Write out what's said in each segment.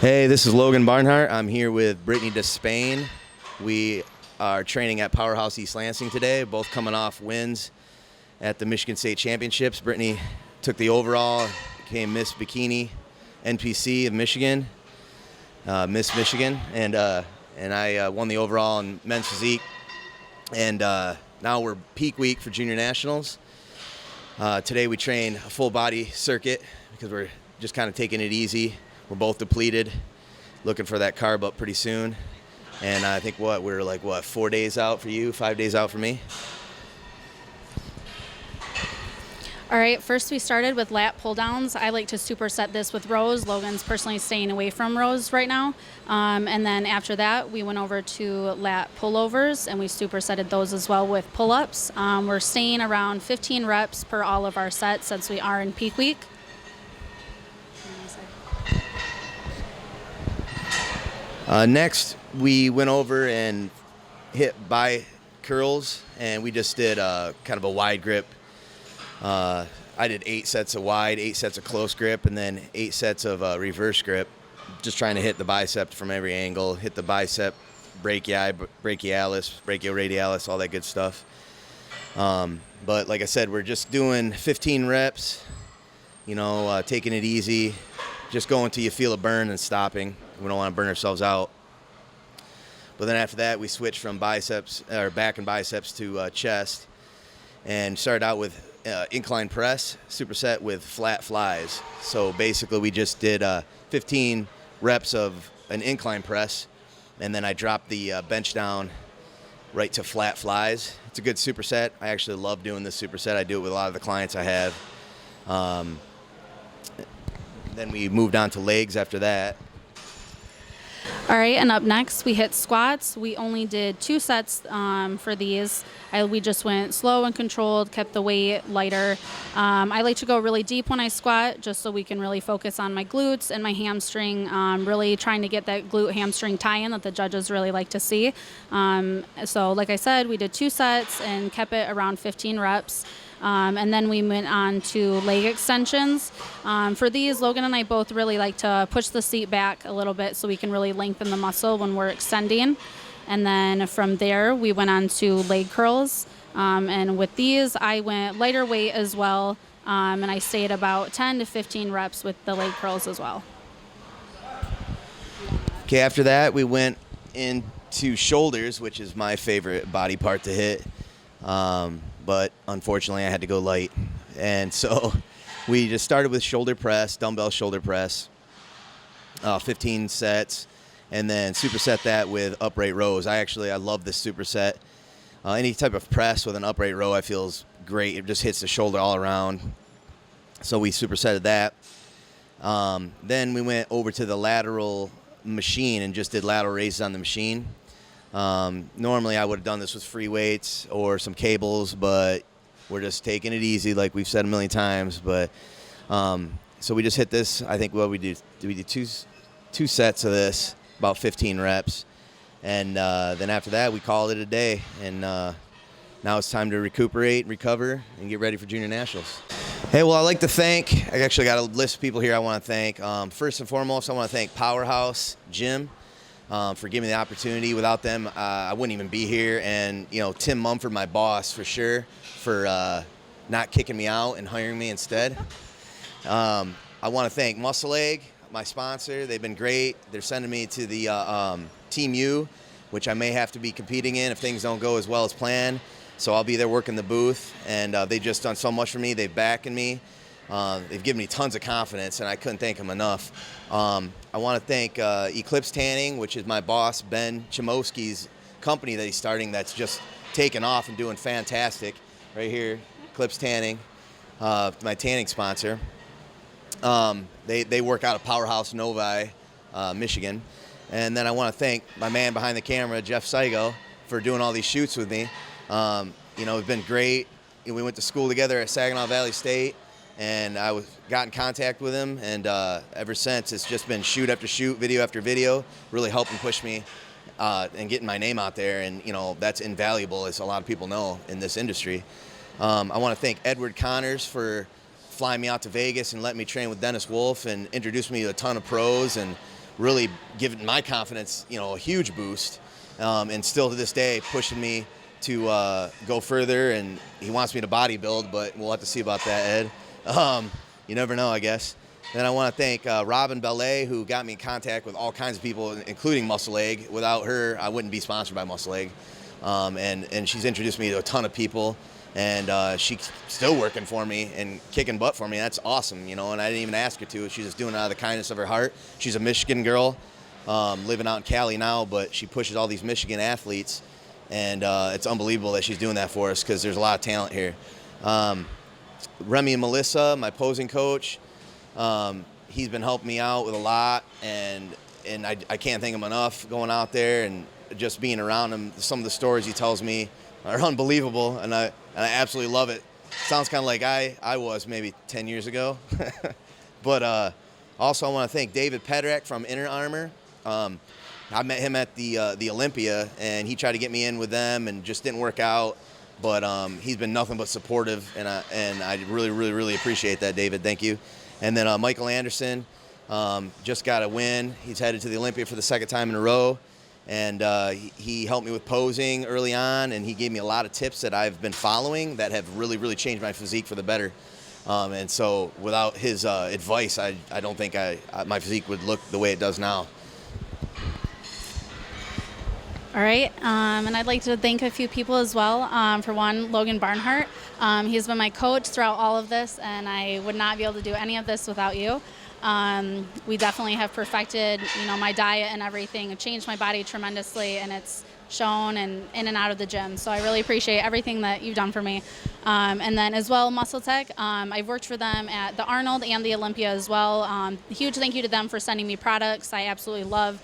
Hey, this is Logan Barnhart. I'm here with Brittney Despain. We are training at Powerhouse East Lansing today, both coming off wins at the Michigan State Championships. Brittney took the overall, became Miss Bikini NPC of Michigan, Miss Michigan, and I won the overall in men's physique. And now we're peak week for junior nationals. Today we train a full body circuit because we're just kind of taking it easy. We're both depleted, looking for that carb up pretty soon. And I think we're like 4 days out for you, 5 days out for me. All right, first we started with lat pull downs. I like to superset this with rows. Logan's personally staying away from rows right now. And then after that, we went over to lat pullovers and we supersetted those as well with pull-ups. We're staying around 15 reps per all of our sets since we are in peak week. Next, we went over and hit bi curls, and we just did kind of a wide grip. I did 8 sets of wide, 8 sets of close grip, and then 8 sets of reverse grip, just trying to hit the bicep from every angle, hit the bicep, brachialis, brachioradialis, all that good stuff. But like I said, we're just doing 15 reps, taking it easy, just going till you feel a burn and stopping. We don't want to burn ourselves out. But then after that, we switched from back and biceps to chest, and started out with incline press, superset with flat flies. So basically, we just did 15 reps of an incline press, and then I dropped the bench down right to flat flies. It's a good superset. I actually love doing this superset. I do it with a lot of the clients I have. Then we moved on to legs after that. All right, and up next we hit squats. We only did 2 sets for these. We just went slow and controlled, kept the weight lighter. I like to go really deep when I squat just so we can really focus on my glutes and my hamstring, really trying to get that glute hamstring tie-in that the judges really like to see. So like I said, we did 2 sets and kept it around 15 reps. And then we went on to leg extensions. For these, Logan and I both really like to push the seat back a little bit so we can really lengthen the muscle when we're extending. And then from there, we went on to leg curls. And with these, I went lighter weight as well. And I stayed about 10 to 15 reps with the leg curls as well. Okay, after that, we went into shoulders, which is my favorite body part to hit. But unfortunately, I had to go light. And so we just started with shoulder press, dumbbell shoulder press, 15 sets, and then superset that with upright rows. I love this superset. Any type of press with an upright row I feel is great. It just hits the shoulder all around. So we supersetted that. Then we went over to the lateral machine and just did lateral raises on the machine. Normally I would have done this with free weights or some cables, but we're just taking it easy like we've said a million times. But so we just hit this. I think we did two sets of this, about 15 reps. And then after that, we called it a day. And now it's time to recuperate, recover, and get ready for junior nationals. Hey, well, I'd like to thank, I actually got a list of people here I want to thank. First and foremost, I want to thank Powerhouse Gym. For giving me the opportunity. Without them, I wouldn't even be here. And, Tim Mumford, my boss, for sure, for not kicking me out and hiring me instead. I want to thank Muscle Egg, my sponsor. They've been great. They're sending me to the Team U, which I may have to be competing in if things don't go as well as planned. So I'll be there working the booth. And they've just done so much for me. They've backed me. They've given me tons of confidence, and I couldn't thank them enough. I want to thank Eclipse Tanning, which is my boss, Ben Chemowski's company that he's starting that's just taken off and doing fantastic. Right here, Eclipse Tanning, my tanning sponsor. They work out of Powerhouse Novi, Michigan. And then I want to thank my man behind the camera, Jeff Seigo, for doing all these shoots with me. It's been great. We went to school together at Saginaw Valley State. And I got in contact with him, and ever since it's just been shoot after shoot, video after video, really helping push me and getting my name out there. And that's invaluable, as a lot of people know in this industry. I want to thank Edward Connors for flying me out to Vegas and letting me train with Dennis Wolf and introduced me to a ton of pros. And really given my confidence, a huge boost, and still to this day pushing me to go further. And he wants me to bodybuild, but we'll have to see about that, Ed. You never know, I guess. Then I want to thank Robin Belay, who got me in contact with all kinds of people, including Muscle Egg. Without her, I wouldn't be sponsored by Muscle Egg. And she's introduced me to a ton of people, and she's still working for me and kicking butt for me. That's awesome, and I didn't even ask her to. She's just doing it out of the kindness of her heart. She's a Michigan girl, living out in Cali now, but she pushes all these Michigan athletes, and it's unbelievable that she's doing that for us because there's a lot of talent here. Remy and Melissa, my posing coach, he's been helping me out with a lot, and I can't thank him enough going out there and just being around him. Some of the stories he tells me are unbelievable, and I absolutely love it. Sounds kind of like I was maybe 10 years ago. But also I want to thank David Pedrak from Inner Armour. I met him at the Olympia, and he tried to get me in with them and just didn't work out. But he's been nothing but supportive, and I really, really, really appreciate that, David. Thank you. And then Michael Anderson just got a win. He's headed to the Olympia for the second time in a row. And he helped me with posing early on, and he gave me a lot of tips that I've been following that have really, really changed my physique for the better. And so without his advice, I don't think my physique would look the way it does now. All right, and I'd like to thank a few people as well. For one, Logan Barnhart. He's been my coach throughout all of this, and I would not be able to do any of this without you. We definitely have perfected, my diet and everything. It changed my body tremendously, and it's shown and in and out of the gym. So I really appreciate everything that you've done for me. And then as well, Muscle Tech. I've worked for them at the Arnold and the Olympia as well. Huge thank you to them for sending me products. I absolutely love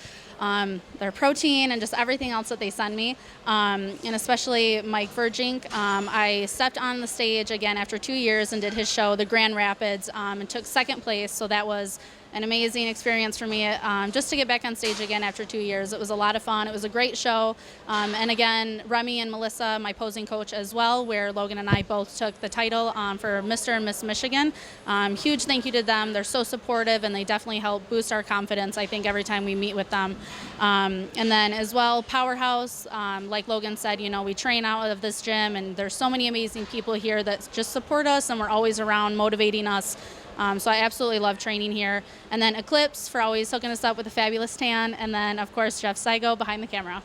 their protein and just everything else that they send me, and especially Mike Verjink. I stepped on the stage again after 2 years and did his show, the Grand Rapids, and took second place. So that was an amazing experience for me, just to get back on stage again after 2 years. It was a lot of fun. It was a great show. And again, Remy and Melissa, my posing coach as well, where Logan and I both took the title for Mr. and Miss Michigan. Huge thank you to them. They're so supportive, and they definitely help boost our confidence, I think, every time we meet with them. And then as well, Powerhouse, like Logan said, we train out of this gym, and there's so many amazing people here that just support us, and we're always around motivating us. So I absolutely love training here. And then Eclipse for always hooking us up with a fabulous tan. And then, of course, Jeff Saigo behind the camera.